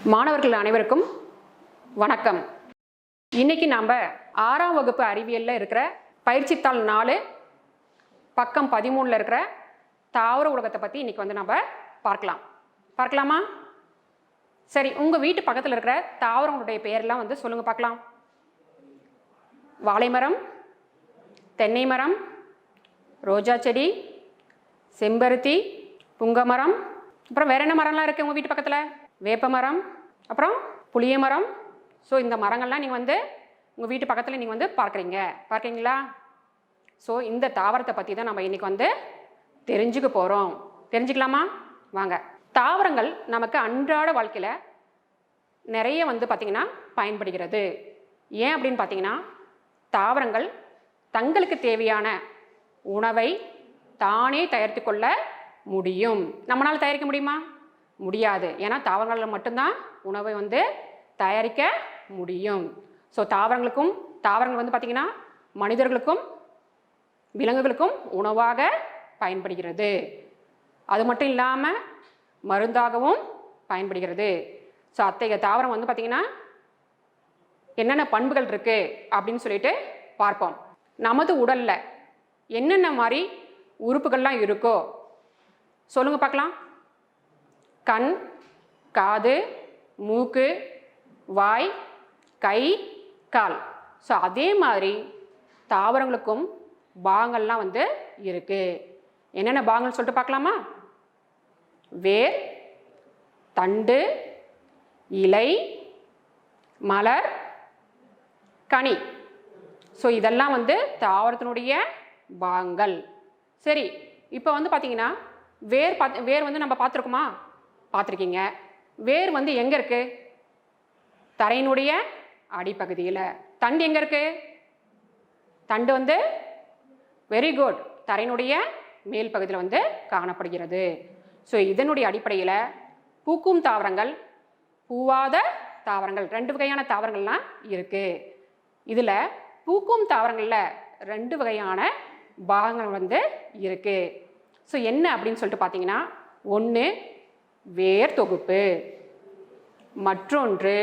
மாணவர்கள் அனைவருக்கும் வணக்கம். இன்னைக்கு நாம் 6ஆம் வகுப்பு அறிவியலில் இருக்கிற பயிற்சித்தாள் 4 பக்கம் 13 இருக்கிற தாவர உலகத்தை பற்றி இன்னைக்கு நம்ம பார்க்கலாமா? சரி, உங்கள் வீட்டு பக்கத்தில் இருக்கிற தாவரங்களுடைய பெயர்லாம் சொல்லுங்க பார்க்கலாம். வாழை மரம், தென்னை மரம், ரோஜா செடி, செம்பருத்தி, புங்க மரம், அப்புறம் வேற என்ன மரம்லாம் இருக்குது உங்கள் வீட்டு பக்கத்தில்? வேப்ப மரம், அப்புறம் புளிய மரம். ஸோ இந்த மரங்கள்லாம் நீங்கள் உங்கள் வீட்டு பக்கத்தில் நீங்கள் பார்க்குறீங்களா? ஸோ இந்த தாவரத்தை பற்றி தான் நம்ம இன்றைக்கி தெரிஞ்சுக்க போகிறோம். தெரிஞ்சுக்கலாமா? வாங்க. தாவரங்கள் நமக்கு அன்றாட வாழ்க்கையில் நிறைய பார்த்திங்கன்னா பயன்படுகிறது. ஏன் அப்படின்னு பார்த்தீங்கன்னா, தாவரங்கள் தங்களுக்கு தேவையான உணவை தானே தயாரித்து கொள்ள முடியும். நம்மளால் தயாரிக்க முடியுமா? முடியாது. ஏன்னா தாவரங்களில் மட்டும்தான் உணவை தயாரிக்க முடியும். ஸோ தாவரங்கள் பார்த்திங்கன்னா மனிதர்களுக்கும் விலங்குகளுக்கும் உணவாக பயன்படுகிறது. அது மட்டும் இல்லாமல் மருந்தாகவும் பயன்படுகிறது. ஸோ அத்தகைய தாவரம் பார்த்திங்கன்னா என்னென்ன பண்புகள் இருக்குது அப்படின்னு சொல்லிட்டு பார்ப்போம். நமது உடலில் என்னென்ன மாதிரி உறுப்புகள்லாம் இருக்கோ சொல்லுங்க பார்க்கலாம். கண், காது, மூக்கு, வாய், கை, கால். ஸோ அதே மாதிரி தாவரங்களுக்கும் பாகங்கள்லாம் இருக்குது. என்னென்ன பாகங்கள் சொல்லிட்டு பார்க்கலாமா? வேர், தண்டு, இலை, மலர், கனி. ஸோ இதெல்லாம் தாவரத்தினுடைய பாகங்கள். சரி, இப்போ பார்த்தீங்கன்னா வேர் நம்ம பார்த்துருக்குமா? பார்த்துருக்கீங்க. வேர் எங்கே இருக்குது? தரையினுடைய அடிப்பகுதியில். தண்டு எங்கே இருக்குது? தண்டு வெரி குட், தரையினுடைய மேல் பகுதியில் காணப்படுகிறது. ஸோ இதனுடைய அடிப்படையில் பூக்கும் தாவரங்கள், பூவாத தாவரங்கள், 2 வகையான தாவரங்கள்லாம் இருக்குது. இதில் பூக்கும் தாவரங்களில் 2 வகையான பாகங்கள் இருக்குது. ஸோ என்ன அப்படின்னு சொல்லிட்டு பார்த்தீங்கன்னா, ஒன்று வேர் தொகுப்பு, மற்றொன்று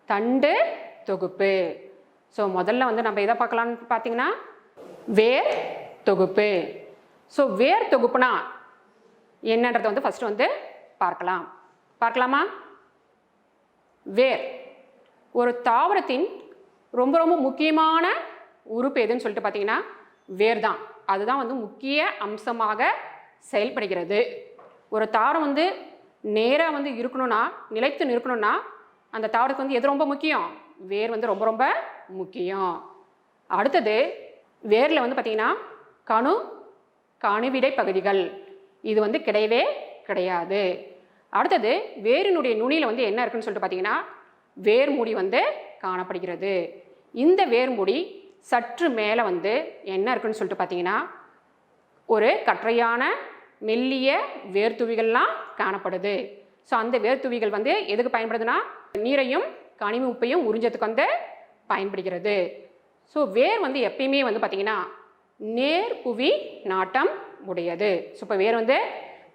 தண்டு தொகுப்பு. ஸோ முதல்ல நம்ம எதை பார்க்கலான்னு பார்த்தீங்கன்னா வேர் தொகுப்பு. ஸோ வேர் தொகுப்புனா என்னன்றதை ஃபஸ்ட்டு பார்க்கலாமா? வேர் ஒரு தாவரத்தின் ரொம்ப ரொம்ப முக்கியமான உறுப்பு எதுன்னு சொல்லிட்டு பார்த்தீங்கன்னா வேர் தான். அதுதான் முக்கிய அம்சமாக செயல்படுகிறது. ஒரு தாவரம் நேராக இருக்கணும்னா, நிலைத்து நிற்கணும்னா அந்த தாவரத்துக்கு எது ரொம்ப முக்கியம்? வேர் ரொம்ப ரொம்ப முக்கியம். அடுத்தது வேரில் பார்த்தீங்கன்னா கணுவிடை பகுதிகள் இது கிடையவே கிடையாது. அடுத்தது வேரினுடைய நுனியில் என்ன இருக்குன்னு சொல்லிட்டு பார்த்தீங்கன்னா வேர் மூடி காணப்படுகிறது. இந்த வேர் மூடி சற்று மேலே என்ன இருக்குன்னு சொல்லிட்டு பார்த்தீங்கன்னா ஒரு கற்றையான மெல்லிய வேர்த்துவிகள்லாம் காணப்படுது. ஸோ அந்த வேர்த்துவிகள் எதுக்கு பயன்படுதுன்னா நீரையும் கனிம உப்பையும் உறிஞ்சத்துக்கு பயன்படுகிறது. ஸோ வேர் எப்பயுமே பார்த்தீங்கன்னா நேர் புவி நாட்டம் உடையது. ஸோ இப்போ வேர்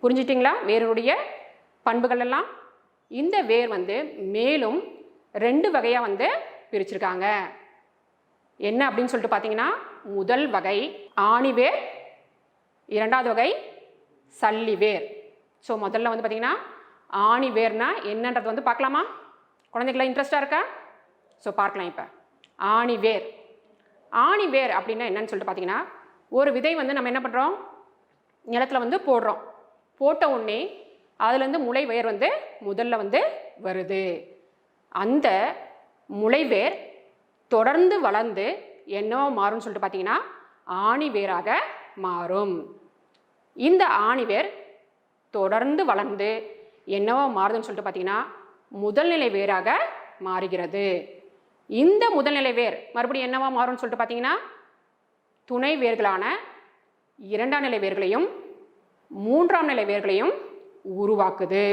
புரிஞ்சிட்டிங்களா? வேருடைய பண்புகள் எல்லாம். இந்த வேர் மேலும் 2 வகையாக பிரிச்சிருக்காங்க. என்ன அப்படின்னு சொல்லிட்டு பார்த்தீங்கன்னா, முதல் வகை ஆணிவேர், 2வது வகை சல்லிவேர். ஸோ முதல்ல பார்த்தீங்கன்னா ஆணிவேர்னா என்னன்றது பார்க்கலாமா? குழந்தைகளாம் இன்ட்ரெஸ்டாக இருக்கா? ஸோ பார்க்கலாம். இப்போ ஆணிவேர் அப்படின்னா என்னன்னு சொல்லிட்டு பார்த்தீங்கன்னா, ஒரு விதை நம்ம என்ன பண்ணுறோம்? நிலத்தில் போடுறோம். போட்ட உடனே அதுலேருந்து முளைவேர் முதல்ல வருது. அந்த முளைவேர் தொடர்ந்து வளர்ந்து என்னவோ மாறும்னு சொல்லிட்டு பார்த்தீங்கன்னா ஆணிவேராக மாறும். இந்த ஆணிவேர் தொடர்ந்து வளர்ந்து என்னவோ மாறுதுன்னு சொல்லிட்டு பார்த்தீங்கன்னா முதல்நிலை வேராக மாறுகிறது. இந்த முதல்நிலை வேர் மறுபடியும் என்னவா மாறும்னு சொல்லிட்டு பார்த்தீங்கன்னா துணை வேர்களான 2ஆம் நிலை வேர்களையும் 3ஆம் நிலை வேர்களையும் உருவாக்குது.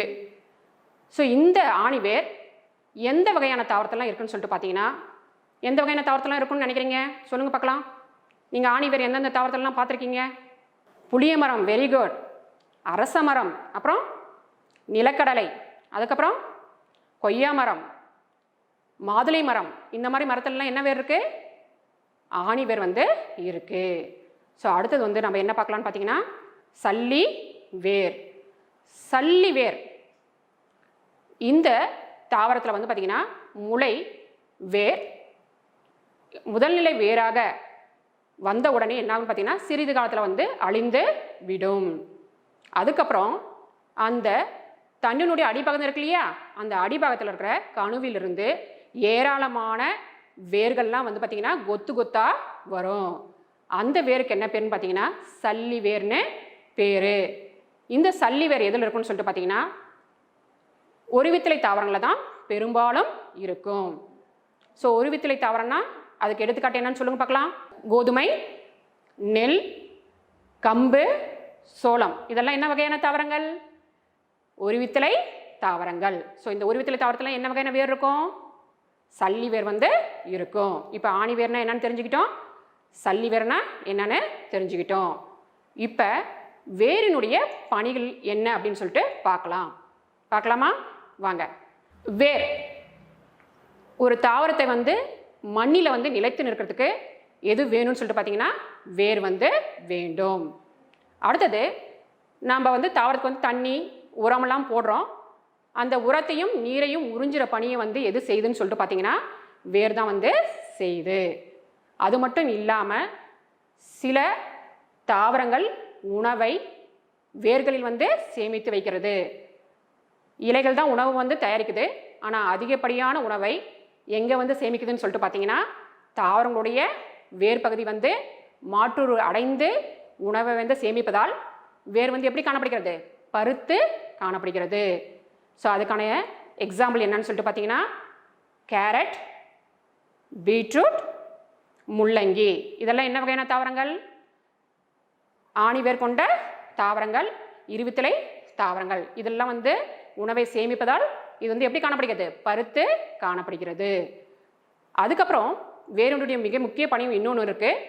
ஸோ இந்த ஆணிவேர் எந்த வகையான தாவரத்தெல்லாம் இருக்குன்னு சொல்லிட்டு பார்த்தீங்கன்னா எந்த வகையான தாவரத்தெல்லாம் இருக்குன்னு நினைக்கிறீங்க? சொல்லுங்க பார்க்கலாம். நீங்கள் ஆணிவேர் எந்தெந்த தாவரத்தெல்லாம் பார்த்துருக்கீங்க? புளிய மரம், வெரி குட். அரச மரம், அப்புறம் நிலக்கடலை, அதுக்கப்புறம் கொய்யா மரம், மாதுளை மரம், இந்த மாதிரி மரத்துலலாம் என்ன வேர் இருக்குது? ஆணி வேர் வந்து இருக்குது. ஸோ அடுத்தது வந்து நம்ம என்ன பார்க்கலான்னு பார்த்தீங்கன்னா சல்லி வேர். சல்லி வேர் இந்த தாவரத்தில் வந்து பார்த்திங்கன்னா முளை வேர் முதல்நிலை வேராக வந்த உடனே என்ன ஆகும்னு பார்த்தீங்கன்னா சிறிது காலத்தில் வந்து அழிந்து விடும். அதுக்கப்புறம் அந்த தண்டினுடைய அடிப்பாகம் இருக்கு இல்லையா, அந்த அடிப்பாகத்தில் இருக்கிற கணுவிலிருந்து ஏராளமான வேர்கள்லாம் வந்து பார்த்திங்கன்னா கொத்து கொத்தா வரும். அந்த வேருக்கு என்ன பேருன்னு பார்த்தீங்கன்னா சல்லி வேர்னு பேர். இந்த சல்லி வேர் எதில் இருக்குன்னு சொல்லிட்டு பார்த்தீங்கன்னா ஒருவித்திலை தாவரங்களில் தான் பெரும்பாலும் இருக்கும். ஸோ ஒருவித்திலை தாவரம்னா அதுக்கு எடுத்துக்காட்டு என்னன்னு சொல்லுங்க பார்க்கலாம். கோதுமை, நெல், கம்பு, சோளம், இதெல்லாம் என்ன வகையான தாவரங்கள்? ஒருவித்திலை தாவரங்கள். ஸோ இந்த ஒருவித்திலை தாவரத்தில் என்ன வகையான வேர் இருக்கும்? சல்லி வேர் வந்து இருக்கும். இப்போ ஆணி வேர்னா என்னன்னு தெரிஞ்சுக்கிட்டோம், சல்லி வேர்னா என்னன்னு தெரிஞ்சுக்கிட்டோம். இப்போ வேரினுடைய பணிகள் என்ன அப்படின்னு சொல்லிட்டு பார்க்கலாமா? வாங்க. வேர் ஒரு தாவரத்தை வந்து மண்ணில் வந்து நிலைத்து நிற்கிறதுக்கு எது வேணும்னு சொல்லிட்டு பார்த்தீங்கன்னா வேர் வந்து வேண்டும். அடுத்தது நாம் வந்து தாவரத்துக்கு வந்து தண்ணி உரமெல்லாம் போடுறோம். அந்த உரத்தையும் நீரையும் உறிஞ்சிற பணியை வந்து எது செய்யுதுன்னு சொல்லிட்டு பார்த்தீங்கன்னா வேர் தான் வந்து செய்யுது. அது மட்டும் இல்லாமல் சில தாவரங்கள் உணவை வேர்களில் வந்து சேமித்து வைக்கிறது. இலைகள் தான் உணவு வந்து தயாரிக்குது, ஆனால் அதிகப்படியான உணவை எங்கே வந்து சேமிக்குதுன்னு சொல்லிட்டு பார்த்தீங்கன்னா தாவரங்களுடைய வேர் பகுதி வந்து மாற்று அடைந்து உணவை வந்து சேமிப்பதால் வேர் வந்து எப்படி காணப்படுகிறது? பருத்து காணப்படுகிறது. ஸோ அதுக்கான எக்ஸாம்பிள் என்னன்னு சொல்லிட்டு பார்த்தீங்கன்னா கேரட், பீட்ரூட், முள்ளங்கி, இதெல்லாம் என்ன வகையான தாவரங்கள்? ஆணி வேர் கொண்ட தாவரங்கள், இருவித்திலை தாவரங்கள். இதெல்லாம் வந்து உணவை சேமிப்பதால் இது வந்து எப்படி காணப்படுகிறது? பருத்து காணப்படுகிறது. அதுக்கப்புறம் வேரினுடைய மிக முக்கிய பணியும் இன்னொன்று இருக்குது,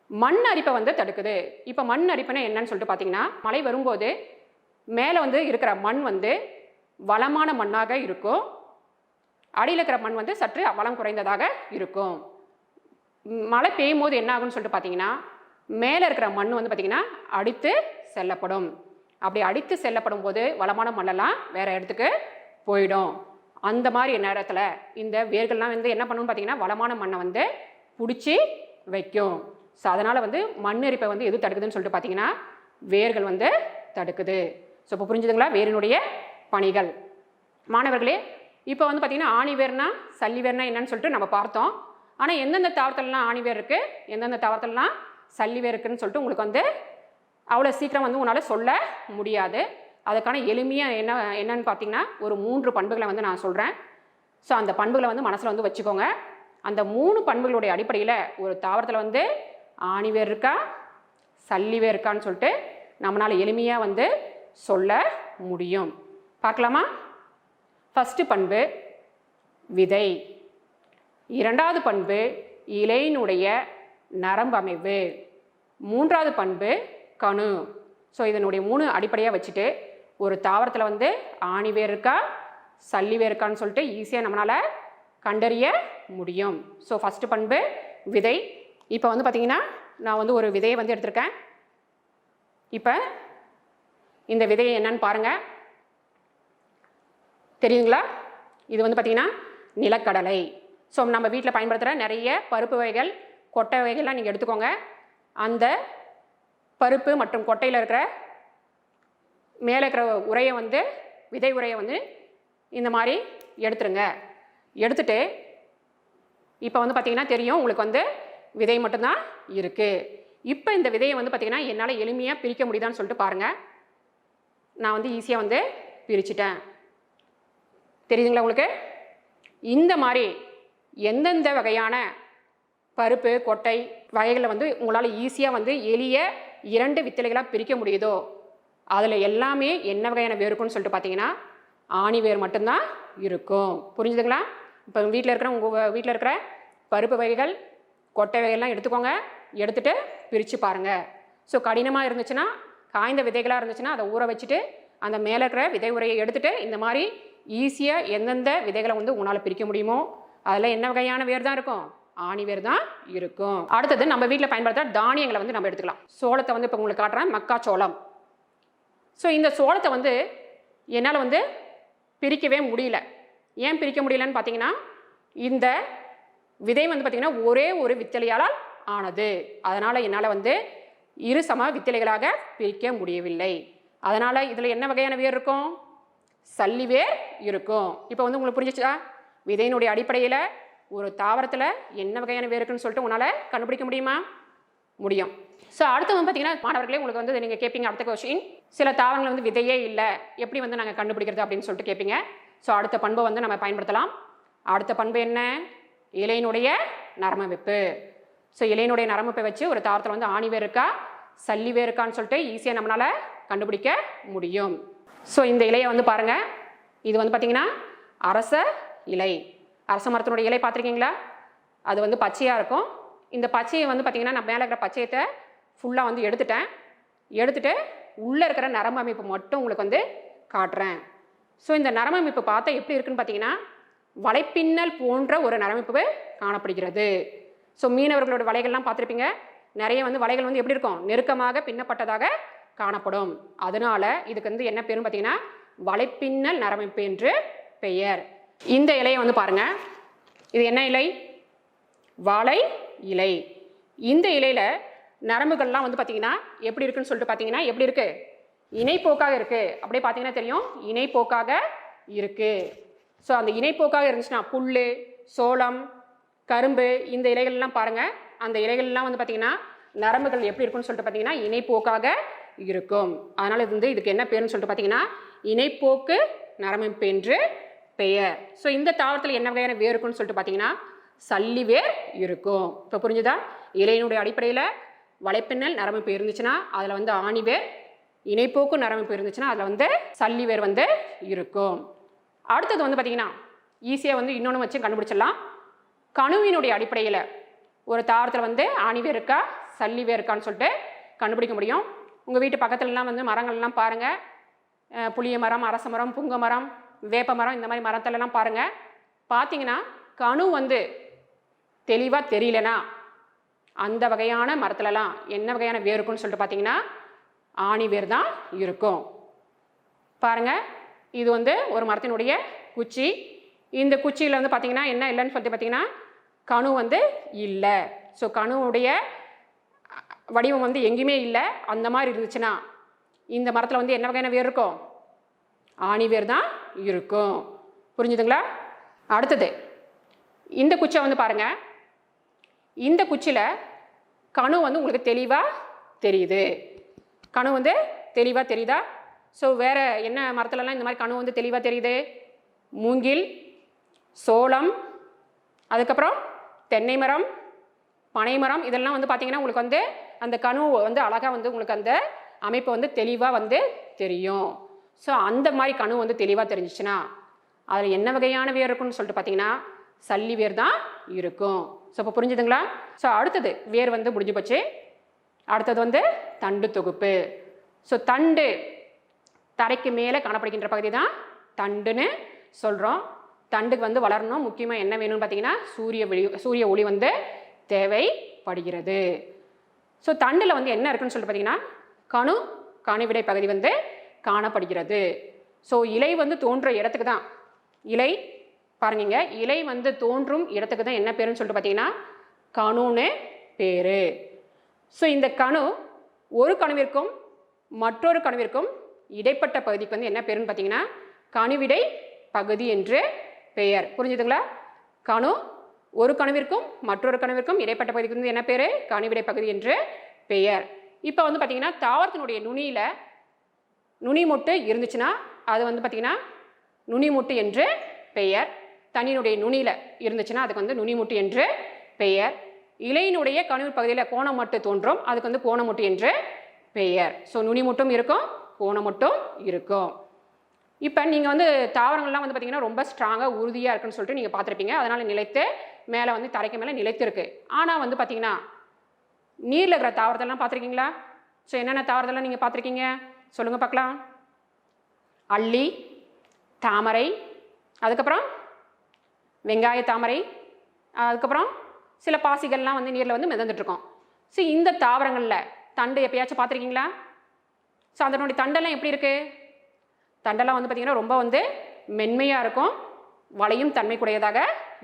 மண் அரிப்பை வந்து தடுக்குது. இப்போ மண் அரிப்புனா என்னன்னு சொல்லிட்டு பார்த்தீங்கன்னா மழை வரும்போது மேலே வந்து இருக்கிற மண் வந்து வளமான மண்ணாக இருக்கும், அடியில் இருக்கிற மண் வந்து சற்று வளம் குறைந்ததாக இருக்கும். மழை பெய்யும் போது என்ன ஆகும்னு சொல்லிட்டு பார்த்தீங்கன்னா மேலே இருக்கிற மண் வந்து பார்த்திங்கன்னா அடித்து செல்லப்படும். அப்படி அடித்து செல்லப்படும் போது வளமான மண்ணெல்லாம் வேறு இடத்துக்கு போயிடும். அந்த மாதிரி நேரத்தில் இந்த வேர்கள்லாம் வந்து என்ன பண்ணணும்னு பார்த்தீங்கன்னா வளமான மண்ணை வந்து பிடிச்சி வைக்கும். ஸோ அதனால் வந்து மண் அரிப்பை வந்து எது தடுக்குதுன்னு சொல்லிட்டு பார்த்தீங்கன்னா வேர்கள் வந்து தடுக்குது. ஸோ இப்போ புரிஞ்சுதுங்களா வேரினுடைய பணிகள்? மாணவர்களே, இப்போ வந்து பார்த்திங்கன்னா ஆணி வேர்னா சல்லி வேர்னா என்னன்னு சொல்லிட்டு நம்ம பார்த்தோம். ஆனால் எந்தெந்த தாவரத்துலலாம் ஆணி வேர் இருக்குது, எந்தெந்த தாவரத்துலலாம் சல்லி வேர் இருக்குதுன்னு சொல்லிட்டு உங்களுக்கு வந்து அவ்வளோ சீக்கிரம் வந்து உன்னால் சொல்ல முடியாது. அதுக்கான எளிமையாக என்னன்னு பார்த்தீங்கன்னா ஒரு 3 பண்புகளை வந்து நான் சொல்கிறேன். ஸோ அந்த பண்புகளை வந்து மனசில் வந்து வச்சுக்கோங்க. அந்த 3 பண்புகளுடைய அடிப்படையில் ஒரு தாவரத்தில் வந்து ஆணி வேர் இருக்கா, சல்லி வேர் இருக்கான்னு சொல்லிட்டு நம்மளால் எளிமையாக வந்து சொல்ல முடியும். பார்க்கலாமா? ஃபஸ்ட்டு பண்பு விதை, இரண்டாவது பண்பு இலையினுடைய நரம்பு அமைவு, மூன்றாவது பண்பு கணு. ஸோ இதனுடைய 3 அடிப்படையாக வச்சுட்டு ஒரு தாவரத்தில் வந்து ஆணி வேர் இருக்கா, சல்லி வேர் இருக்கான்னு சொல்லிட்டு ஈஸியாக நம்மளால் கண்டறிய முடியும். ஸோ ஃபஸ்ட்டு பண்பு விதை. இப்போ வந்து பார்த்திங்கன்னா நான் வந்து ஒரு விதையை வந்து எடுத்திருக்கேன். இப்போ இந்த விதையை என்னன்னு பாருங்கள், தெரியுங்களா? இது வந்து பார்த்திங்கன்னா நிலக்கடலை. ஸோ நம்ம வீட்டில் பயன்படுத்துகிற நிறைய பருப்பு வகைகள், கொட்டை வகைகள்லாம் நீங்கள் எடுத்துக்கோங்க. அந்த பருப்பு மற்றும் கொட்டையில் இருக்கிற மேலே இருக்கிற உரையை வந்து விதை உரையை வந்து இந்த மாதிரி எடுத்துருங்க. எடுத்துட்டு இப்போ வந்து பார்த்திங்கன்னா தெரியும் உங்களுக்கு வந்து விதை மட்டும்தான் இருக்குது. இப்போ இந்த விதையை வந்து பார்த்திங்கன்னா என்னால் எளிமையாக பிரிக்க முடியுதான்னு சொல்லிட்டு பாருங்கள். நான் வந்து ஈஸியாக வந்து பிரிச்சுட்டேன். தெரியுதுங்களா உங்களுக்கு? இந்த மாதிரி எந்தெந்த வகையான பருப்பு கொட்டை வகைகளை வந்து உங்களால் ஈஸியாக வந்து எளிய 2 வித்திலைகளாக பிரிக்க முடியுதோ அதில் எல்லாமே என்ன வகையான வேர் இருக்குன்னு சொல்லிட்டு பார்த்தீங்கன்னா ஆணி வேர் மட்டும்தான் இருக்கும். புரிஞ்சுதுங்களா? இப்போ வீட்டில் இருக்கிற உங்கள் வீட்டில் இருக்கிற பருப்பு வகைகள் கொட்டை வகைகள்லாம் எடுத்துக்கோங்க. எடுத்துகிட்டு பிரித்து பாருங்கள். ஸோ கடினமாக இருந்துச்சுன்னா, காய்ந்த விதைகளாக இருந்துச்சுன்னா அதை ஊற வச்சுட்டு அந்த மேலே இருக்கிற விதை உரையை எடுத்துகிட்டு இந்த மாதிரி ஈஸியாக எந்தெந்த விதைகளை வந்து உங்களால் பிரிக்க முடியுமோ அதில் என்ன வகையான வேர் தான் இருக்கும்? ஆணி வேர் தான் இருக்கும். அடுத்தது நம்ம வீட்டில் பயன்படுத்துகிற தானியங்களை வந்து நம்ம எடுத்துக்கலாம். சோளத்தை வந்து இப்போ உங்களுக்கு காட்டுறேன், மக்காச்சோளம். ஸோ இந்த சோளத்தை வந்து என்னால் வந்து பிரிக்கவே முடியல. ஏன் பிரிக்க முடியலன்னு பார்த்தீங்கன்னா, இந்த விதை வந்து பார்த்திங்கன்னா ஒரே ஒரு வித்தலையால் ஆனது. அதனால் என்னால் வந்து இரு சம வித்தலைகளாக பிரிக்க முடியவில்லை. அதனால் இதில் என்ன வகையான வேர் இருக்கும்? சல்லி வேர் இருக்கும். இப்போ வந்து உங்களுக்கு புரிஞ்சிச்சா? விதையினுடைய அடிப்படையில் ஒரு தாவரத்தில் என்ன வகையான வேர் இருக்குன்னு சொல்லிட்டு உங்களால் கண்டுபிடிக்க முடியுமா? முடியும். ஸோ அடுத்து வந்து பார்த்தீங்கன்னா மாணவர்களே, உங்களுக்கு வந்து நீங்கள் கேட்பீங்க அடுத்த கொஸ்டின், சில தாவரங்கள் வந்து விதையே இல்லை, எப்படி வந்து நாங்கள் கண்டுபிடிக்கிறது அப்படின்னு சொல்லிட்டு கேட்பீங்க. ஸோ அடுத்த பண்பை வந்து நம்ம பயன்படுத்தலாம். அடுத்த பண்பு என்ன? இலையினுடைய நரம்பமைப்பு. ஸோ இலையினுடைய நரம்பமைப்பை வச்சு ஒரு தாவரத்தில் வந்து ஆணி வேர் இருக்கா சல்லி வேர் இருக்கான்னு சொல்லிட்டு ஈஸியாக நம்மளால் கண்டுபிடிக்க முடியும். ஸோ இந்த இலையை வந்து பாருங்கள், இது வந்து பார்த்திங்கன்னா அரச இலை. அரச மரத்தினுடைய இலை பார்த்துருக்கீங்களா? அது வந்து பச்சையாக இருக்கும். இந்த பச்சையை வந்து பார்த்திங்கன்னா நான் மேலே இருக்கிற பச்சையத்தை ஃபுல்லாக வந்து எடுத்துட்டு உள்ளே இருக்கிற நரம்பு அமைப்பு மட்டும் உங்களுக்கு வந்து காட்டுறேன். ஸோ இந்த நரம்பு அமைப்பு பார்த்தா எப்படி இருக்குன்னு பார்த்தீங்கன்னா வலைப்பின்னல் போன்ற ஒரு நரம்பமைப்பு காணப்படுகிறது. ஸோ மீனவர்களோட வலைகள்லாம் பார்த்துருப்பீங்க, நிறைய வந்து வலைகள் வந்து எப்படி இருக்கும்? நெருக்கமாக பின்னப்பட்டதாக காணப்படும். அதனால இதுக்கு வந்து என்ன பேருன்னு பார்த்தீங்கன்னா வலைப்பின்னல் நரம்பமைப்பு என்று பெயர். இந்த இலையை வந்து பாருங்க, இது என்ன இலை? வாழை இலை. இந்த இலையில நரம்புகள்லாம் வந்து பார்த்தீங்கன்னா எப்படி இருக்குன்னு சொல்லிட்டு பார்த்தீங்கன்னா எப்படி இருக்கு? இணைப்போக்காக இருக்கு. அப்படியே பார்த்தீங்கன்னா தெரியும், இணைப்போக்காக இருக்கு. ஸோ அந்த இணைப்போக்காக இருந்துச்சுன்னா புல், சோளம், கரும்பு இந்த இலைகள்லாம் பாருங்க, அந்த இலைகள்லாம் வந்து பார்த்தீங்கன்னா நரம்புகள் எப்படி இருக்குன்னு சொல்லிட்டு பார்த்தீங்கன்னா இணைப்போக்காக இருக்கும். அதனால இது வந்து இதுக்கு என்ன பேருன்னு சொல்லிட்டு பார்த்தீங்கன்னா இணைப்போக்கு நரம்பமைப்பு என்று பெயர். ஸோ இந்த தாவரத்தில் என்ன வகையான வேர் இருக்குன்னு சொல்லிட்டு பார்த்தீங்கன்னா சல்லி வேர் இருக்கும். இப்போ புரிஞ்சுதா? இலையினுடைய அடிப்படையில் வலைப்பின்னல் நரம்பமைப்பு இருந்துச்சுன்னா அதில் வந்து ஆணி வேர், இணைப்போக்கு நரம்பமைப்பு இருந்துச்சுன்னா அதில் வந்து சல்லி வேர் வந்து இருக்கும். அடுத்தது வந்து பார்த்தீங்கன்னா ஈஸியாக வந்து இன்னொன்று வச்சு கண்டுபிடிச்சிடலாம். கணுவினுடைய அடிப்படையில் ஒரு தாவரத்தில் வந்து ஆணி வேர் இருக்கா சல்லி வேர் இருக்கான்னு சொல்லிட்டு கண்டுபிடிக்க முடியும். உங்கள் வீட்டு பக்கத்துலலாம் வந்து மரங்கள்லாம் பாருங்கள், புளிய மரம், அரச மரம், புங்க மரம், வேப்ப மரம், இந்த மாதிரி மரத்துலலாம் பாருங்கள். பார்த்தீங்கன்னா கணு வந்து தெளிவாக தெரியலனா அந்த வகையான மரத்துலலாம் என்ன வகையான வேர் இருக்குன்னு சொல்லிட்டு பார்த்தீங்கன்னா ஆணி வேர் தான் இருக்கும். பாருங்கள், இது வந்து ஒரு மரத்தினுடைய குச்சி. இந்த குச்சியில் வந்து பார்த்தீங்கன்னா என்ன இல்லைன்னு சொல்லிட்டு பார்த்தீங்கன்னா கணு வந்து இல்லை. ஸோ கணுவுடைய வடிவம் வந்து எங்கேயுமே இல்லை. அந்த மாதிரி இருந்துச்சுன்னா இந்த மரத்தில் வந்து என்ன வகையான வேர் இருக்கும்? ஆணி வேர் தான் இருக்கும். புரிஞ்சுதுங்களா? அடுத்தது இந்த குச்சியை வந்து பாருங்கள், இந்த குச்சியில் கணு வந்து உங்களுக்கு தெளிவாக தெரியுது. கணு வந்து தெளிவாக தெரியுதா? ஸோ வேறு என்ன மரத்துலலாம் இந்த மாதிரி கணு வந்து தெளிவாக தெரியுது? மூங்கில், சோளம், அதுக்கப்புறம் தென்னை மரம், பனை மரம், இதெல்லாம் வந்து பார்த்திங்கன்னா உங்களுக்கு வந்து அந்த கணு வந்து அழகாக வந்து உங்களுக்கு அந்த அமைப்பு வந்து தெளிவாக வந்து தெரியும். ஸோ அந்த மாதிரி கணு வந்து தெளிவாக தெரிஞ்சிச்சுன்னா அதில் என்ன வகையான வேர் இருக்குன்னு சொல்லிட்டு பார்த்தீங்கன்னா சல்லி வேர் தான் இருக்கும். ஸோ இப்போ புரிஞ்சுதுங்களா? ஸோ அடுத்தது வேர் வந்து முடிஞ்சு போச்சு. அடுத்தது வந்து தண்டு தொகுப்பு. ஸோ தண்டு தரைக்கு மேலே காணப்படுகின்ற பகுதி தான் தண்டுன்னு சொல்கிறோம். தண்டுக்கு வந்து வளரணும், முக்கியமாக என்ன வேணும்னு பார்த்தீங்கன்னா சூரிய ஒளி வந்து தேவைப்படுகிறது. ஸோ தண்டில் வந்து என்ன இருக்குன்னு சொல்லிட்டு பார்த்தீங்கன்னா கணுவிடை பகுதி வந்து காணப்படுகிறது. ஸோ இலை வந்து தோன்ற இடத்துக்கு தான் இலை பாருங்க, இலை வந்து தோன்றும் இடத்துக்கு தான் என்ன பேருன்னு சொல்லிட்டு பார்த்தீங்கன்னா கணுன்னு பேர். ஸோ இந்த கணு ஒரு கணுவிற்கும் மற்றொரு கணுவிற்கும் இடைப்பட்ட பகுதிக்கு வந்து என்ன பேருன்னு பார்த்தீங்கன்னா கணுவிடை பகுதி என்று பெயர். புரிஞ்சுதுங்களா? கணு ஒரு கணுவிற்கும் மற்றொரு கணுவிற்கும் இடைப்பட்ட பகுதிக்கு வந்து என்ன பேர்? கணுவிடை பகுதி என்று பெயர். இப்போ வந்து பார்த்தீங்கன்னா தாவரத்தினுடைய நுனியில் நுனி மொட்டு இருந்துச்சுன்னா அது வந்து பார்த்தீங்கன்னா நுனிமுட்டு என்று பெயர். தண்ணியினுடைய நுனியில் இருந்துச்சுன்னா அதுக்கு வந்து நுனிமுட்டு என்று பெயர். இலையினுடைய கணுவு பகுதியில் கோணமொட்டு தோன்றும், அதுக்கு வந்து கோணமொட்டு என்று பெயர். ஸோ நுனிமுட்டும் இருக்கும், கோணமொட்டும் இருக்கும். இப்போ நீங்கள் வந்து தாவரங்கள்லாம் வந்து பார்த்தீங்கன்னா ரொம்ப ஸ்ட்ராங்காக உறுதியாக இருக்குன்னு சொல்லிட்டு நீங்கள் பார்த்துருப்பீங்க. அதனால் நிலைத்து மேலே வந்து தரைக்கு மேலே நிலைத்திருக்கு. ஆனால் வந்து பார்த்தீங்கன்னா நீரில் இருக்கிற தாவரத்தெல்லாம் பார்த்துருக்கீங்களா? ஸோ என்னென்ன தாவரத்தெல்லாம் நீங்கள் பார்த்துருக்கீங்க சொல்லுங்கள் பார்க்கலாம். அல்லி, தாமரை, அதுக்கப்புறம் வெங்காய தாமரை, அதுக்கப்புறம் சில பாசிகள்லாம் வந்து நீரில் வந்து மிதந்துட்டுருக்கோம். ஸோ இந்த தாவரங்களில் தண்டு எப்பயாச்சும் பார்த்துருக்கீங்களா? ஸோ அதனுடைய தண்டெல்லாம் எப்படி இருக்குது? தண்டெல்லாம் வந்து பார்த்திங்கன்னா ரொம்ப வந்து மென்மையாக இருக்கும், வளையும் தன்மைக்குடையதாக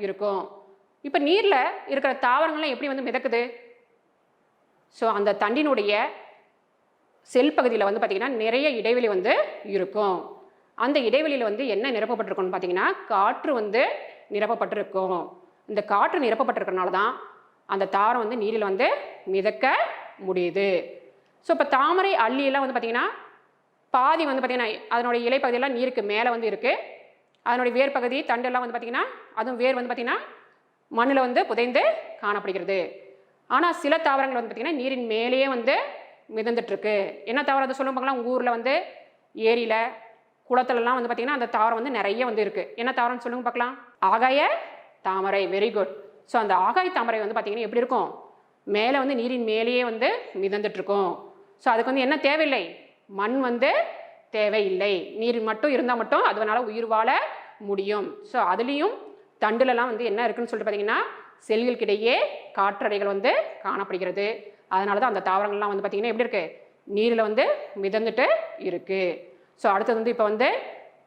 இருக்கும். இப்போ நீரில் இருக்கிற தாவரங்கள்லாம் எப்படி வந்து மிதக்குது? ஸோ அந்த தண்டினுடைய செல் பகுதியில் வந்து பார்த்திங்கன்னா நிறைய இடைவெளி வந்து இருக்கும். அந்த இடைவெளியில் வந்து என்ன நிரப்பப்பட்டிருக்கும்னு பார்த்தீங்கன்னா காற்று வந்து நிரப்பப்பட்டிருக்கும். இந்த காற்று நிரப்பப்பட்டிருக்கிறனால தான் அந்த தாவரம் வந்து நீரில் வந்து மிதக்க முடியுது. ஸோ இப்போ தாமரை அள்ளியெல்லாம் வந்து பார்த்திங்கன்னா பாதி வந்து பார்த்திங்கன்னா அதனுடைய இலைப்பகுதியெல்லாம் நீருக்கு மேலே வந்து இருக்குது. அதனுடைய வேர் பகுதி தண்டெல்லாம் வந்து பார்த்திங்கன்னா அதுவும் வேர் வந்து பார்த்திங்கன்னா மண்ணில் வந்து புதைந்து காணப்படுகிறது. ஆனால் சில தாவரங்கள் வந்து பார்த்திங்கன்னா நீரின் மேலேயே வந்து மிதந்துட்டுருக்கு. என்ன தாவரம் அதை சொல்லுவோம் பார்க்கலாம்? உங்கள் ஊரில் வந்து ஏரியில் குளத்துலலாம் வந்து பார்த்திங்கன்னா அந்த தாவரம் வந்து நிறைய வந்து இருக்குது. என்ன தாவரம்னு சொல்லுங்க பார்க்கலாம்? ஆகாய தாமரை. Very good. ஸோ அந்த ஆகாய தாமரை வந்து பார்த்திங்கன்னா எப்படி இருக்கும்? மேலே வந்து நீரின் மேலேயே வந்து மிதந்துட்டுருக்கும். ஸோ அதுக்கு வந்து என்ன தேவையில்லை? மண் வந்து தேவையில்லை. நீர் மட்டும் இருந்தால் மட்டும் அதனால் உயிர் வாழ முடியும். ஸோ அதுலேயும் தண்டுலலாம் வந்து என்ன இருக்குன்னு சொல்லிட்டு பார்த்திங்கன்னா செல்களுக்கிடையே காற்றறைகள் வந்து காணப்படுகிறது. அதனால தான் அந்த தாவரங்கள்லாம் வந்து பார்த்திங்கன்னா எப்படி இருக்குது? நீரில் வந்து மிதந்துட்டு இருக்குது. ஸோ அடுத்தது வந்து இப்போ வந்து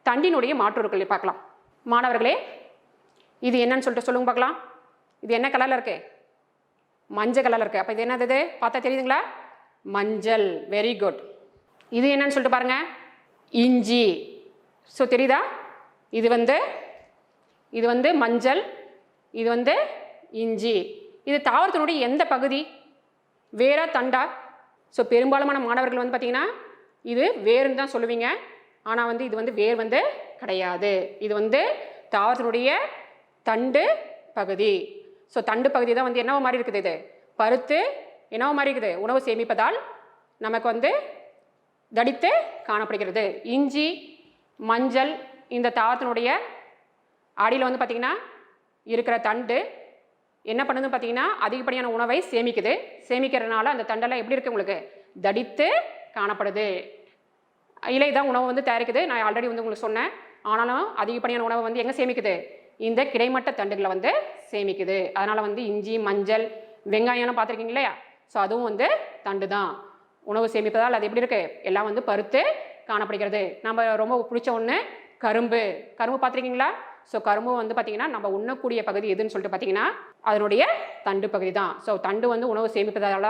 தண்டினுடைய மாற்றுருக்கள் பார்க்கலாம். மாணவர்களே, இது என்னன்னு சொல்லிட்டு சொல்லுங்க பார்க்கலாம். இது என்ன கலரில் இருக்குது? மஞ்சள் கலரில் இருக்குது. அப்போ இது என்னது? பார்த்தா தெரியுதுங்களா? மஞ்சள். Very good. இது என்னன்னு சொல்லிட்டு பாருங்கள், இஞ்சி. ஸோ தெரியுதா? இது வந்து மஞ்சள், இது வந்து இஞ்சி. இது தாவரத்தினுடைய எந்த பகுதி? வேரா தண்டா? ஸோ பெரும்பாலான மாணவர்கள் வந்து பார்த்திங்கன்னா இது வேருன்னு தான் சொல்லுவீங்க. ஆனால் வந்து இது வந்து வேர் வந்து கிடையாது. இது வந்து தாவரத்தினுடைய தண்டு பகுதி. ஸோ தண்டு பகுதி தான் வந்து என்னவோ மாதிரி இருக்குது? இது பருத்து என்னவோ மாதிரி இருக்குது, உணவு சேமிப்பதால் நமக்கு வந்து தடித்து காணப்படுகிறது. இஞ்சி, மஞ்சள் இந்த தாவரத்தினுடைய அடியில் வந்து பார்த்திங்கன்னா இருக்கிற தண்டு என்ன பண்ணுதுன்னு பார்த்தீங்கன்னா அதிகப்படியான உணவை சேமிக்குது. சேமிக்கிறதுனால அந்த தண்டெல்லாம் எப்படி இருக்குது? உங்களுக்கு தடித்து காணப்படுது. இலை தான் உணவு வந்து தயாரிக்குது. நான் ஆல்ரெடி வந்து உங்களுக்கு சொன்னேன். ஆனாலும் அதிகப்படியான உணவை வந்து எங்கே சேமிக்குது? இந்த கிடைமட்ட தண்டுகளை வந்து சேமிக்குது. அதனால் வந்து இஞ்சி, மஞ்சள், வெங்காயம்லாம் பார்த்துருக்கீங்க இல்லையா? ஸோ அதுவும் வந்து தண்டு தான். உணவு சேமிப்பதால் அது எப்படி இருக்குது? எல்லாம் வந்து பருத்து காணப்படுகிறது. நம்ம ரொம்ப பிடிச்ச ஒன்று கரும்பு. கரும்பு பார்த்துருக்கீங்களா? ஸோ கரும்பு வந்து பார்த்திங்கன்னா நம்ம உண்ணக்கூடிய பகுதி எதுன்னு சொல்லிட்டு பார்த்திங்கன்னா அதனுடைய தண்டு பகுதி தான். ஸோ தண்டு வந்து உணவு சேமிப்பதால்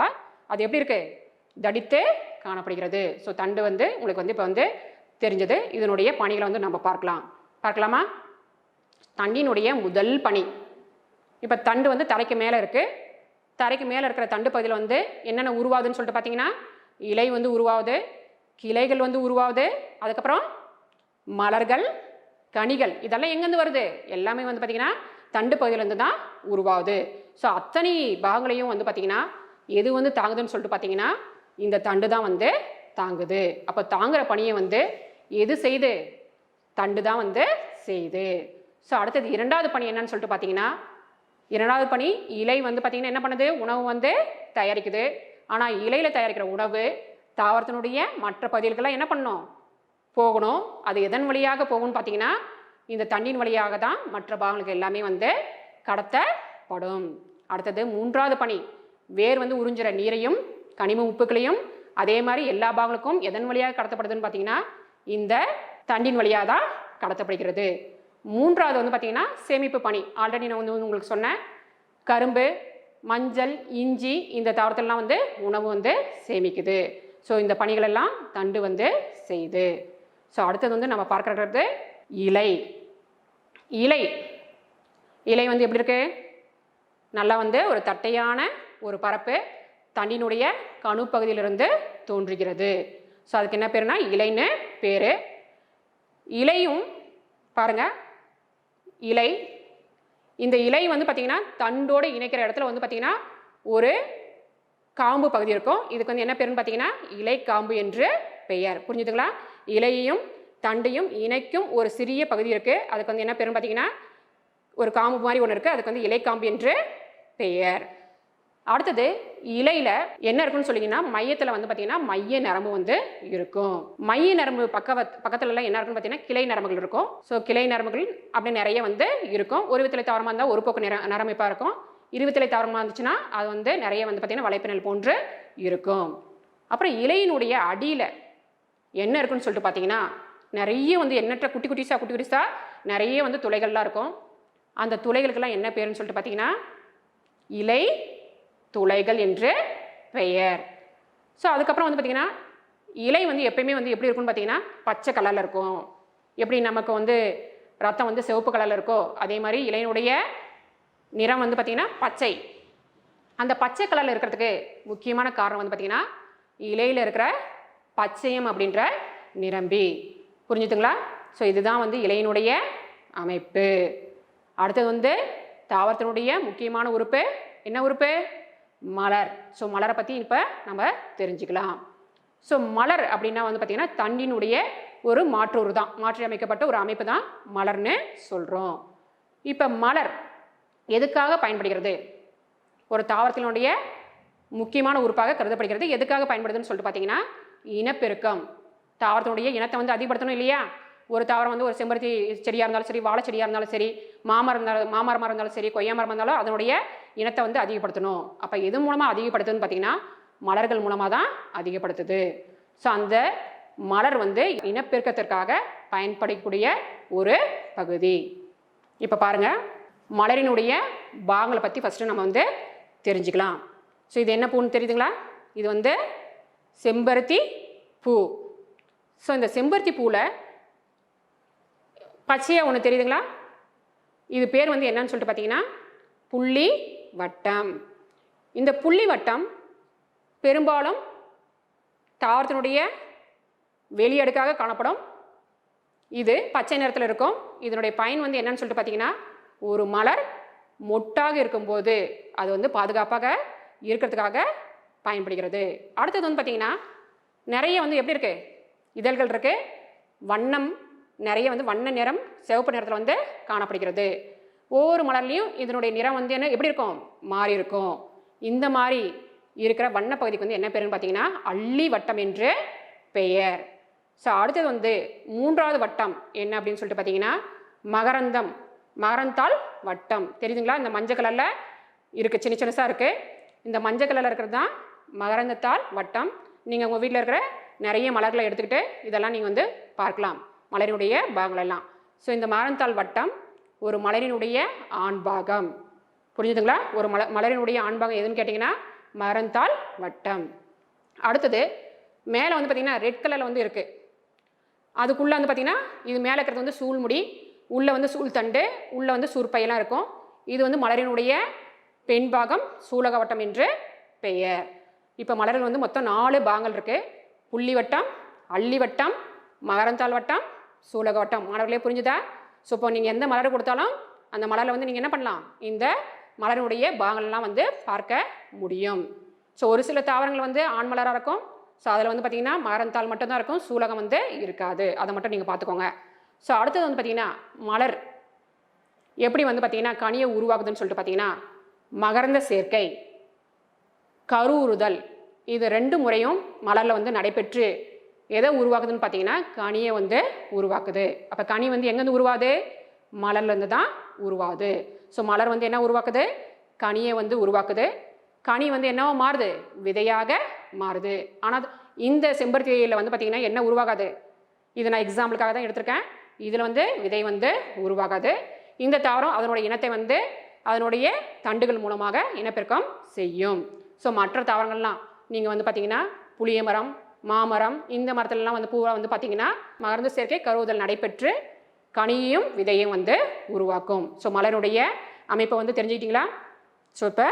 அது எப்படி இருக்குது? தடித்து காணப்படுகிறது. ஸோ தண்டு வந்து உங்களுக்கு வந்து இப்போ வந்து தெரிஞ்சது. இதனுடைய பணிகளை வந்து நம்ம பார்க்கலாமா? தண்டினுடைய முதல் பணி, இப்போ தண்டு வந்து தரைக்கு மேலே இருக்குது. தரைக்கு மேலே இருக்கிற தண்டு பகுதியில் வந்து என்னென்ன உருவாகுதுன்னு சொல்லிட்டு பார்த்தீங்கன்னா இலை வந்து உருவாகுது, கிளைகள் வந்து உருவாகுது, அதுக்கப்புறம் மலர்கள், கனிகள். இதெல்லாம் எங்கேருந்து வருது? எல்லாமே வந்து பார்த்திங்கன்னா தண்டு பகுதியிலேருந்து தான் உருவாகுது. ஸோ அத்தனை பாகங்களையும் வந்து பார்த்திங்கன்னா எது வந்து தாங்குதுன்னு சொல்லிட்டு பார்த்தீங்கன்னா இந்த தண்டு தான் வந்து தாங்குது. அப்போ தாங்குகிற பணியை வந்து எது செய்யுது? தண்டு தான் வந்து செய்யுது. ஸோ அடுத்தது இரண்டாவது பணி என்னன்னு சொல்லிட்டு பார்த்தீங்கன்னா இரண்டாவது பணி இலை வந்து பார்த்திங்கன்னா என்ன பண்ணுது? உணவு வந்து தயாரிக்குது. ஆனால் இலையில் தயாரிக்கிற உணவு தாவரத்தினுடைய மற்ற பகுதிகளுக்கெல்லாம் என்ன பண்ணணும்? போகணும். அது எதன் வழியாக போகும்னு பார்த்தீங்கன்னா இந்த தண்டின் வழியாக தான் மற்ற பாகங்களுக்கு எல்லாமே வந்து கடத்தப்படும். அடுத்தது மூன்றாவது பணி, வேர் வந்து உறிஞ்சுற நீரையும் கனிம உப்புகளையும் அதே மாதிரி எல்லா பாகங்களுக்கும் எதன் வழியாக கடத்தப்படுதுன்னு பார்த்தீங்கன்னா இந்த தண்டின் வழியாக தான் கடத்தப்படுகிறது. மூன்றாவது வந்து பார்த்திங்கன்னா சேமிப்பு பணி. ஆல்ரெடி நான் வந்து உங்களுக்கு சொன்னேன், கரும்பு, மஞ்சள், இஞ்சி இந்த தாவரத்திலலாம் வந்து உணவு வந்து சேமிக்குது. ஸோ இந்த பணிகளெல்லாம் தண்டு வந்து செய்யுது. ஸோ அடுத்தது வந்து நம்ம பார்க்கறது இலை. இலை வந்து எப்படி இருக்கு? நல்லா வந்து ஒரு தட்டையான ஒரு பரப்பு தண்டினுடைய கணு பகுதியிலிருந்து தோன்றுகிறது. ஸோ அதுக்கு என்ன பேருனா இலைன்னு பேர். இலையும் பாருங்க, இலை, இந்த இலை வந்து பார்த்திங்கன்னா தண்டோடு இணைக்கிற இடத்துல வந்து பார்த்திங்கன்னா ஒரு காம்பு பகுதி இருக்கும். இதுக்கு வந்து என்ன பேருன்னு பார்த்தீங்கன்னா இலை காம்பு என்று பெயர். புரிஞ்சுதுங்களா? இலையையும் தண்டையும் இணைக்கும் ஒரு சிறிய பகுதி இருக்குது. அதுக்கு வந்து என்ன பேருன்னு பார்த்தீங்கன்னா ஒரு காம்பு மாதிரி ஒன்று இருக்குது. அதுக்கு வந்து இலைக்காம்பு என்று பெயர். அடுத்தது இலையில் என்ன இருக்குன்னு சொல்லிங்கன்னா மையத்தில் வந்து பார்த்தீங்கன்னா மைய நரம்பு வந்து இருக்கும். மைய நரம்பு பக்கத்துலலாம் என்ன இருக்குன்னு பார்த்தீங்கன்னா கிளை நரம்புகள் இருக்கும். ஸோ கிளை நரம்புகள் அப்படி நிறைய வந்து இருக்கும். ஒரு விதத்தில் தவறமாக இருந்தால் ஒரு போக்கு நரம்பிப்பாக இருக்கும். இருவித்தலை தவறமாக இருந்துச்சுன்னா அது வந்து நிறைய வந்து பார்த்தீங்கன்னா வலைப்பின்னல் போன்று இருக்கும். அப்புறம் இலையினுடைய அடியில் என்ன இருக்குன்னு சொல்லிட்டு பார்த்தீங்கன்னா நிறைய வந்து எண்ணற்ற குட்டி குட்டிஸாக நிறைய வந்து துளைகள்லாம் இருக்கும். அந்த துளைகளுக்கெல்லாம் என்ன பேருன்னு சொல்லிட்டு பார்த்தீங்கன்னா இலை துளைகள் என்று பெயர். ஸோ அதுக்கப்புறம் வந்து பார்த்திங்கன்னா இலை வந்து எப்பயுமே வந்து எப்படி இருக்குன்னு பார்த்தீங்கன்னா பச்சை கலரில் இருக்கும். எப்படி நமக்கு வந்து ரத்தம் வந்து சிவப்பு கலரில் இருக்கோ அதே மாதிரி இலையினுடைய நிறம் வந்து பார்த்திங்கன்னா பச்சை. அந்த பச்சை கலரில் இருக்கிறதுக்கு முக்கியமான காரணம் வந்து பார்த்திங்கன்னா இலையில் இருக்கிற பச்சையம் அப்படின்ற நிரம்பி. புரிஞ்சுதுங்களா? ஸோ இதுதான் வந்து இலையினுடைய அமைப்பு. அடுத்தது வந்து தாவரத்தினுடைய முக்கியமான உறுப்பு என்ன உறுப்பு? மலர். ஸோ மலரை பற்றி இப்போ நம்ம தெரிஞ்சுக்கலாம். ஸோ மலர் அப்படின்னா வந்து பார்த்திங்கன்னா தண்டினுடைய ஒரு மாற்றூறு தான், மாற்றி அமைக்கப்பட்ட ஒரு அமைப்பு தான் மலர்னு சொல்கிறோம். இப்போ மலர் எதுக்காக பயன்படுகிறது? ஒரு தாவரத்தினுடைய முக்கியமான உறுப்பாக கருதப்படுகிறது. எதுக்காக பயன்படுதுன்னு சொல்லிட்டு பார்த்தீங்கன்னா இனப்பெருக்கம். தாவரத்தினுடைய இனத்தை வந்து அதிகப்படுத்தணும் இல்லையா? ஒரு தாவரம் வந்து ஒரு செம்பருத்தி செடியாக இருந்தாலும் சரி, வாழை செடியாக இருந்தாலும் சரி, மாமரமாக இருந்தாலும் சரி, கொய்யா மரம் இருந்தாலும் அதனுடைய இனத்தை வந்து அதிகப்படுத்தணும். அப்போ எது மூலமாக அதிகப்படுத்துதுன்னு பார்த்தீங்கன்னா மலர்கள் மூலமாக தான் அதிகப்படுத்துது. ஸோ அந்த மலர் வந்து இனப்பெருக்கத்திற்காக பயன்படக்கூடிய ஒரு பகுதி. இப்போ பாருங்கள், மலரினுடைய பாகங்களை பற்றி ஃபஸ்ட்டு நம்ம வந்து தெரிஞ்சுக்கலாம். ஸோ இது என்ன பூன்னு தெரியுதுங்களா? இது வந்து செம்பருத்தி பூ. ஸோ இந்த செம்பருத்தி பூவில் பச்சையாக ஒன்று தெரியுதுங்களா? இது பேர் வந்து என்னன்னு சொல்லிட்டு பார்த்தீங்கன்னா புள்ளி வட்டம். இந்த புள்ளி வட்டம் பெரும்பாலும் தாவரத்தினுடைய வெளியடுக்காக காணப்படும். இது பச்சை நிறத்தில் இருக்கும். இதனுடைய பயன் வந்து என்னன்னு சொல்லிட்டு பார்த்தீங்கன்னா ஒரு மலர் மொட்டாக இருக்கும்போது அது வந்து பாதுகாப்பாக இருக்கிறதுக்காக பயன்படுகிறது. அடுத்தது வந்து பார்த்தீங்கன்னா நிறைய வந்து எப்படி இருக்குது, இதழ்கள் இருக்குது, வண்ணம் நிறைய வந்து வண்ண நிறம் சிவப்பு நிறத்தில் வந்து காணப்படுகிறது. ஒவ்வொரு மலர்லையும் இதனுடைய நிறம் வந்து என்ன எப்படி இருக்கும், மாறி இருக்கும். இந்த மாதிரி இருக்கிற வண்ண பகுதிக்கு வந்து என்ன பேருன்னு பார்த்தீங்கன்னா அள்ளி வட்டம் என்று பெயர். ஸோ அடுத்தது வந்து மூன்றாவது வட்டம் என்ன அப்படின்னு சொல்லிட்டு பார்த்தீங்கன்னா மகரந்தம், மகரந்தாள் வட்டம். தெரியுதுங்களா? இந்த மஞ்சள் கலரில் இருக்குது, சின்ன சின்னசாக இருக்குது. இந்த மஞ்சள் கலரில் இருக்கிறது தான் மகரந்தத்தாள் வட்டம். நீங்கள் உங்கள் வீட்டில் இருக்கிற நிறைய மலர்களை எடுத்துக்கிட்டு இதெல்லாம் நீங்கள் வந்து பார்க்கலாம், மலரினுடைய பாகங்களெல்லாம். ஸோ இந்த மகரந்தாள் வட்டம் ஒரு மலரினுடைய ஆண்பாகம். புரிஞ்சுதுங்களா? ஒரு மலரினுடைய ஆண்பாகம் எதுன்னு கேட்டிங்கன்னா மகரந்தாள் வட்டம். அடுத்தது மேலே வந்து பார்த்திங்கன்னா ரெட் கலரில் வந்து இருக்குது. அதுக்குள்ளே வந்து பார்த்திங்கன்னா இது மேலே இருக்கிறது வந்து சூழ்முடி, உள்ளே வந்து சூழ் தண்டு, உள்ளே வந்து சூர்பையெல்லாம் இருக்கும். இது வந்து மலரினுடைய பெண் பாகம், சூலக வட்டம் என்று பெயர். இப்போ மலரில் வந்து மொத்தம் 4 பாகங்கள் இருக்குது. புள்ளி வட்டம், அள்ளி வட்டம், மகரந்தாள் வட்டம், சூலக வட்டம். மாணவர்களே புரிஞ்சுதா? ஸோ இப்போ நீங்கள் எந்த மலர் கொடுத்தாலும் அந்த மலரில் வந்து நீங்கள் என்ன பண்ணலாம், இந்த மலரினுடைய பாகங்கள்லாம் வந்து பார்க்க முடியும். ஸோ ஒரு சில தாவரங்கள் வந்து ஆண் மலராக இருக்கும். ஸோ அதில் வந்து பார்த்திங்கன்னா மகரந்தாள் மட்டும்தான் இருக்கும், சூலகம் வந்து இருக்காது. அதை மட்டும் நீங்கள் பார்த்துக்கோங்க. ஸோ அடுத்தது வந்து பார்த்திங்கன்னா மலர் எப்படி வந்து பார்த்திங்கன்னா கனியை உருவாக்குதுன்னு சொல்லிட்டு பார்த்திங்கன்னா மகரந்த சேர்க்கை, கருவுறுதல், இது 2 முறையும் மலரில் வந்து நடைபெற்று எதை உருவாக்குதுன்னு பார்த்தீங்கன்னா கனியை வந்து உருவாக்குது. அப்போ கனி வந்து எங்கேருந்து உருவாது? மலர்லேருந்து தான் உருவாகுது. ஸோ மலர் வந்து என்ன உருவாக்குது? கனியை வந்து உருவாக்குது. கனி வந்து என்னவோ மாறுது? விதையாக மாறுது. ஆனால் இந்த செம்பருத்தியில் வந்து பார்த்திங்கன்னா என்ன உருவாகாது? இது நான் எக்ஸாம்பிளுக்காக தான் எடுத்திருக்கேன். இதில் வந்து விதை வந்து உருவாகாது. இந்த தாவரம் அதனுடைய இனத்தை வந்து அதனுடைய தண்டுகள் மூலமாக இனப்பெருக்கம் செய்யும். ஸோ மற்ற தாவரங்கள்லாம் நீங்கள் வந்து பார்த்திங்கன்னா புளிய மரம், மாமரம், இந்த மரத்துலலாம் வந்து பூவை வந்து பார்த்திங்கன்னா மகரந்த சேர்க்கை கருவுதல் நடைபெற்று கனியையும் விதையும் வந்து உருவாக்கும். ஸோ மலருடைய அமைப்பை வந்து தெரிஞ்சுக்கிட்டீங்களா? ஸோ இப்போ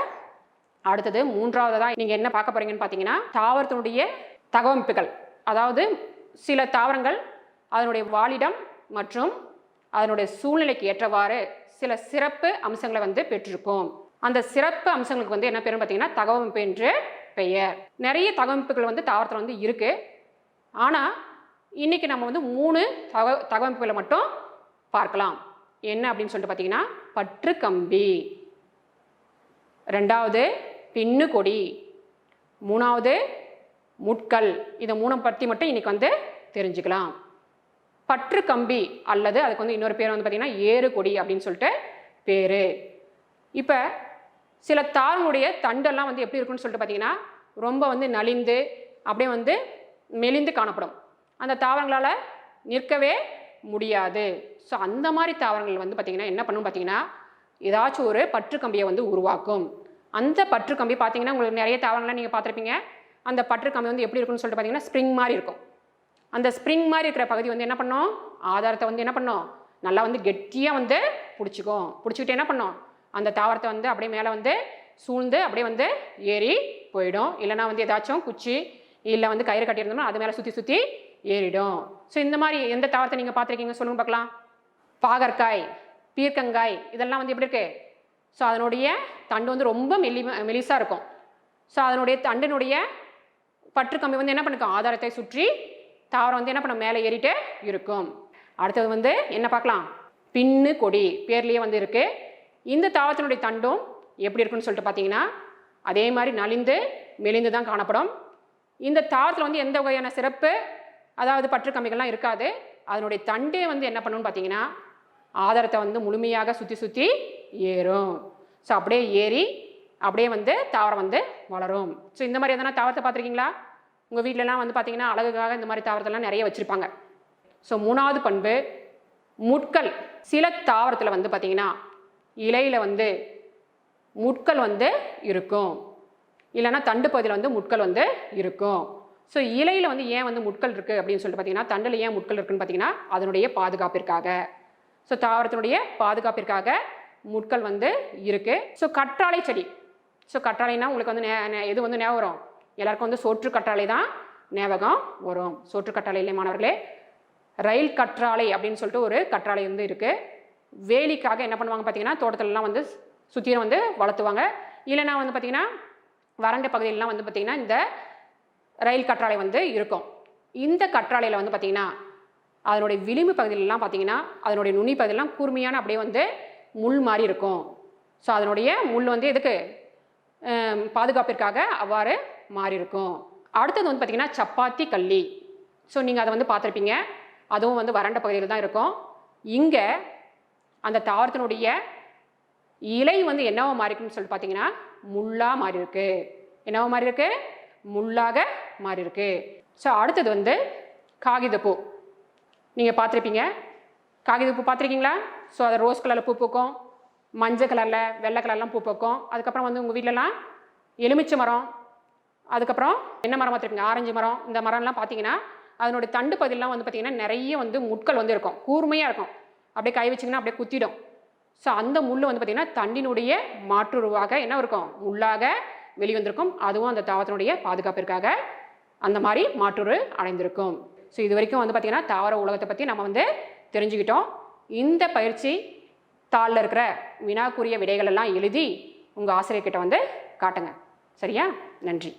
அடுத்தது 3வதாக நீங்கள் என்ன பார்க்க போகிறீங்கன்னு பார்த்தீங்கன்னா தாவரத்தினுடைய தகவமைப்புகள். அதாவது சில தாவரங்கள் அதனுடைய வாழிடம் மற்றும் அதனுடைய சூழ்நிலைக்கு ஏற்றவாறு சில சிறப்பு அம்சங்களை வந்து பெற்றிருக்கும். அந்த சிறப்பு அம்சங்களுக்கு வந்து என்ன பேருன்னு பார்த்தீங்கன்னா தகவமைப்பு என்று பெயர். நிறைய தகவமைப்புகள் வந்து தாவரத்தில் வந்து இருக்குது. ஆனால் இன்றைக்கி நம்ம வந்து 3 தகவமைப்புகளை மட்டும் பார்க்கலாம். என்ன அப்படின்னு சொல்லிட்டு பார்த்தீங்கன்னா பற்று கம்பி, 2வது பின்னு கொடி. மூணாவது முட்கள். இதை மூணை பற்றி மட்டும் இன்னைக்கு வந்து தெரிஞ்சுக்கலாம். பற்று கம்பி அல்லது அதுக்கு வந்து இன்னொரு பேர் வந்து பார்த்திங்கன்னா ஏறு கொடி அப்படின்னு சொல்லிட்டு பேர். இப்போ சில தாவரங்களுடைய தண்டெல்லாம் வந்து எப்படி இருக்குன்னு சொல்லிட்டு பார்த்தீங்கன்னா ரொம்ப வந்து நலிந்து அப்படியே வந்து மெலிந்து காணப்படும். அந்த தாவரங்களால் நிற்கவே முடியாது. ஸோ அந்த மாதிரி தாவரங்கள் வந்து பார்த்திங்கன்னா என்ன பண்ணும் பார்த்தீங்கன்னா ஏதாச்சும் ஒரு பற்று கம்பியை வந்து உருவாக்கும். அந்த பற்று கம்பி பார்த்தீங்கன்னா உங்களுக்கு நிறைய தாவரங்கள்லாம் நீங்கள் பார்த்துருப்பீங்க. அந்த பற்று கம்பி வந்து எப்படி இருக்குன்னு சொல்லிட்டு பார்த்தீங்கன்னா ஸ்ப்ரிங் மாதிரி இருக்கும். அந்த ஸ்ப்ரிங் மாதிரி இருக்கிற பகுதி வந்து என்ன பண்ணும், ஆதாரத்தை வந்து என்ன பண்ணும், நல்லா வந்து கெட்டியாக வந்து பிடிச்சிக்கிட்டு என்ன பண்ணும், அந்த தாவரத்தை வந்து அப்படியே மேலே வந்து சூழ்ந்து அப்படியே வந்து ஏறி போயிடும். இல்லைனா வந்து ஏதாச்சும் குச்சி இல்லை வந்து கயிறு கட்டியிருந்தோம்னா அது மேலே சுற்றி சுற்றி ஏறிடும். ஸோ இந்த மாதிரி எந்த தாவரத்தை நீங்கள் பார்த்துருக்கீங்க சொல்லுங்க பார்க்கலாம். பாகற்காய், பீர்க்கங்காய் இதெல்லாம் வந்து எப்படி இருக்கு, ஸோ அதனுடைய தண்டு வந்து ரொம்ப மெலிசாக இருக்கும். ஸோ அதனுடைய தண்டினுடைய பற்று கம்பி வந்து என்ன பண்ணிக்கும், ஆதாரத்தை சுற்றி தாவரம் வந்து என்ன பண்ண மேலே ஏறிட்டே இருக்கும். அடுத்தது வந்து என்ன பார்க்கலாம், பின்னு கொடி. பேர்லேயே வந்து இருக்கு. இந்த தாவரத்தினுடைய தண்டும் எப்படி இருக்குன்னு சொல்லிட்டு பார்த்தீங்கன்னா அதே மாதிரி நலிந்து மெலிந்து தான் காணப்படும். இந்த தாவரத்தில் வந்து எந்த வகையான சிறப்பு அதாவது பற்று கம்பிகள்லாம் இருக்காது. அதனுடைய தண்டே வந்து என்ன பண்ணணும்னு பார்த்தீங்கன்னா ஆதாரத்தை வந்து முழுமையாக சுற்றி சுற்றி ஏறும். ஸோ அப்படியே ஏறி அப்படியே வந்து தாவரம் வந்து வளரும். ஸோ இந்த மாதிரி எதனா தாவரத்தை பார்த்துருக்கீங்களா? உங்கள் வீட்டிலலாம் வந்து பார்த்தீங்கன்னா அழகுக்காக இந்த மாதிரி தாவரத்தெல்லாம் நிறைய வச்சுருப்பாங்க. ஸோ மூணாவது பண்பு முட்கள். சில தாவரத்தில் வந்து பார்த்தீங்கன்னா இலையில் வந்து முட்கள் வந்து இருக்கும், இல்லைன்னா தண்டு பகுதியில் வந்து முட்கள் வந்து இருக்கும். ஸோ இலையில் வந்து ஏன் வந்து முட்கள் இருக்குது அப்படின்னு சொல்லிட்டு பார்த்தீங்கன்னா தண்டில் ஏன் முட்கள் இருக்குதுன்னு பார்த்தீங்கன்னா அதனுடைய பாதுகாப்பிற்காக. ஸோ தாவரத்தினுடைய பாதுகாப்பிற்காக முட்கள் வந்து இருக்குது. ஸோ கற்றாழை செடி. ஸோ கற்றாழைனா உங்களுக்கு வந்து எது வந்து ஞாபகம் வரும், எல்லாருக்கும் வந்து சோற்று கற்றாழை தான் ஞாபகம் வரும். சோற்று கற்றாழை இல்லை மாணவர்களே, ரயில் கற்றாழை அப்படின்னு சொல்லிட்டு ஒரு கற்றாழை வந்து இருக்குது. வேலிக்காக என்ன பண்ணுவாங்க பார்த்தீங்கன்னா தோட்டத்திலலாம் வந்து சுற்றியும் வந்து வளர்த்துவாங்க. இல்லைனா வந்து பார்த்திங்கன்னா வறண்ட பகுதியிலலாம் வந்து பார்த்திங்கன்னா இந்த ரயில் கற்றாழை வந்து இருக்கும். இந்த கற்றாழையில் வந்து பார்த்திங்கன்னா அதனுடைய விளிம்பு பகுதியிலலாம் பார்த்திங்கன்னா அதனுடைய நுனி பகுதியெல்லாம் கூர்மையான அப்படியே வந்து முள் மாதிரி இருக்கும். ஸோ அதனுடைய முள் வந்து எதுக்கு, பாதுகாப்பிற்காக அவ்வாறு மாறி இருக்கும். அடுத்தது வந்து பார்த்திங்கன்னா சப்பாத்தி கள்ளி. ஸோ நீங்கள் அதை வந்து பார்த்துருப்பீங்க. அதுவும் வந்து வறண்ட பகுதியில் தான் இருக்கும். இங்கே அந்த தாவரத்தினுடைய இலை வந்து என்னவோ மாறி இருக்குன்னு சொல்லிட்டு பார்த்தீங்கன்னா முள்ளாக மாறி இருக்கு. என்னவோ மாறி இருக்கு, முள்ளாக மாறி இருக்கு. ஸோ அடுத்தது வந்து காகிதப்பூ. நீங்கள் பார்த்துருப்பீங்க. காகிதப்பூ பார்த்துருக்கீங்களா? ஸோ அது ரோஸ் கலரில் பூ பூக்கும், மஞ்சள் கலரில் வெள்ளை கலர்லாம் பூ பூக்கும். அதுக்கப்புறம் வந்து உங்கள் வீட்டிலலாம் எலுமிச்சை மரம், அதுக்கப்புறம் என்ன மரம் பார்த்துருப்பீங்க, ஆரஞ்சு மரம். இந்த மரம்லாம் பார்த்தீங்கன்னா அதனுடைய தண்டு பகுதியெல்லாம் வந்து பார்த்திங்கன்னா நிறைய வந்து முட்கள் வந்து இருக்கும், கூர்மையாக இருக்கும். அப்படியே கை வச்சிங்கன்னா அப்படியே குத்திடும். ஸோ அந்த முள் வந்து பார்த்திங்கன்னா தண்டினுடைய மாற்றுருவாக என்ன இருக்கும், முள்ளாக வெளிவந்திருக்கும். அதுவும் அந்த தாவரத்தினுடைய பாதுகாப்பிற்காக அந்த மாதிரி மாற்றுரு அடைந்திருக்கும். ஸோ இது வரைக்கும் வந்து பார்த்திங்கன்னா தாவர உலகத்தை பற்றி நம்ம வந்து தெரிஞ்சுக்கிட்டோம். இந்த பயிற்சி தாளில் இருக்கிற வினாக்குரிய விடைகள் எல்லாம் எழுதி உங்கள் ஆசிரியர்கிட்ட வந்து காட்டுங்க. சரியா? நன்றி.